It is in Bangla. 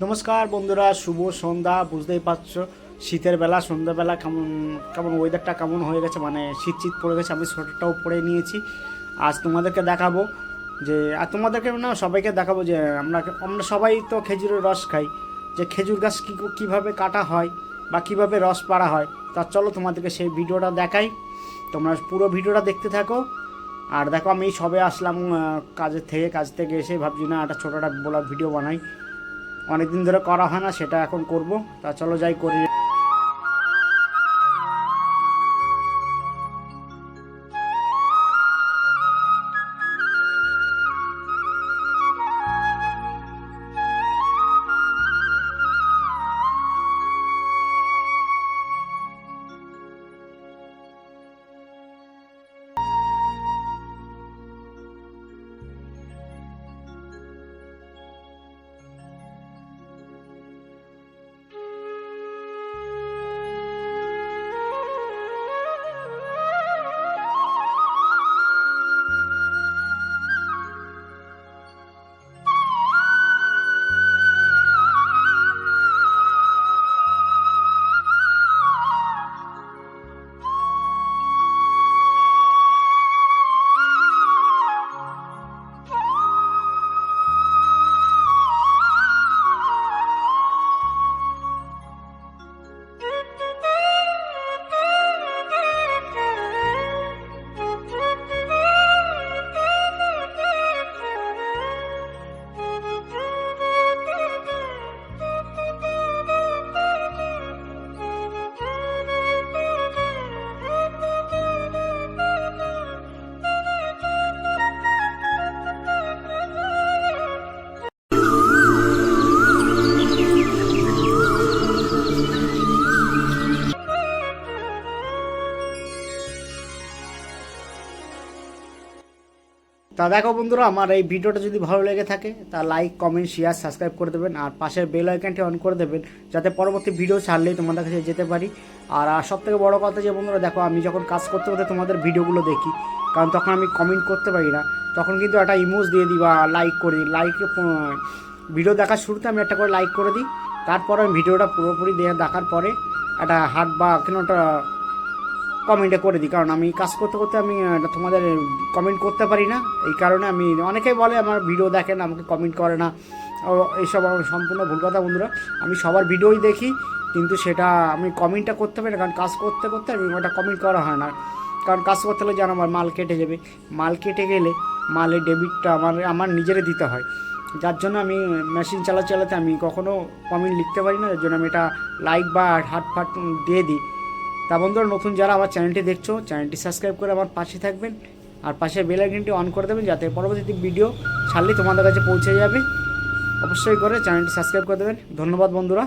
নমস্কার বন্ধুরা, শুভ সন্ধ্যা। বুঝতেই পারছো শীতের বেলা সন্ধ্যাবেলা কেমন কেমন ওয়েদারটা কেমন হয়ে গেছে, মানে শীত শীত পড়ে গেছে। আমি সোয়েটারটাও পরে নিয়েছি। আজ তোমাদেরকে দেখাবো যে, আর তোমাদেরকে না সবাইকে দেখাবো যে আমরা আমরা সবাই তো খেজুরের রস খাই, যে খেজুর গাছ কীভাবে কাটা হয় বা কীভাবে রস পাড়া হয়। তা চলো তোমাদেরকে সেই ভিডিওটা দেখাই, তোমরা পুরো ভিডিওটা দেখতে থাকো। আর দেখো, আমি সবে আসলাম কাজ থেকে এসে ভাবছি না একটা ছোটো একটা ব্লগ ভিডিও বানাই, অনেক দিন ধরে করা হয় না, সেটা এখন করব। তা চলো যাই করি। তা দেখো বন্ধুরা, আমার এই ভিডিওটা যদি ভালো লেগে থাকে তা লাইক, কমেন্ট, শেয়ার, সাবস্ক্রাইব করে দেবেন। আর পাশের বেল আইকনটি অন করে দেবেন, যাতে পরবর্তী ভিডিও ছাড়লেই তোমাদের কাছে যেতে পারি। আর সব থেকে বড়ো কথা যে বন্ধুরা, দেখো আমি যখন কাজ করতে করতে তোমাদের ভিডিওগুলো দেখি, কারণ তখন আমি কমেন্ট করতে পারি না, তখন কিন্তু একটা ইমোজ দিয়ে দিই বা লাইক করে দিই। ভিডিও দেখার শুরুতে আমি একটা করে লাইক করে দিই, তারপর আমি ভিডিওটা পুরোপুরি দেখার পরে একটা হার্ট বা কোনো একটা কমেন্টে করে দিই। কারণ আমি কাজ করতে করতে আমি তোমাদের কমেন্ট করতে পারি না, এই কারণে আমি, অনেকেই বলে আমার ভিডিও দেখে না, আমাকে কমেন্ট করে না। এইসব আমার সম্পূর্ণ ভুল কথা বন্ধুরা। আমি সবার ভিডিওই দেখি, কিন্তু সেটা আমি কমেন্টটা করতে পারি না, কারণ কাজ করতে করতে আমি ওটা কমেন্ট করা হয় না। কারণ কাজ করতে হলে যেন আমার মাল কেটে যাবে, মাল কেটে গেলে মালের ডেবিটটা আমার নিজেরে দিতে হয়, যার জন্য আমি মেশিন চালাতে আমি কখনও কমেন্ট লিখতে পারি না। যার জন্য আমি এটা লাইক বা হার্ট ফাট দিয়ে দিই। তা বন্ধুরা, নতুন যারা আমার চ্যানেলটি দেখছো, চ্যানেলটি সাবস্ক্রাইব করে আমার পাশে থাকবেন। আর পাশে বেল আইকনটি অন করে দেবেন, যাতে পরবর্তী ভিডিও ছাড়লেই তোমাদের কাছে পৌঁছে যাবে। অবশ্যই করে চ্যানেলটি সাবস্ক্রাইব করে দেবেন। ধন্যবাদ বন্ধুরা।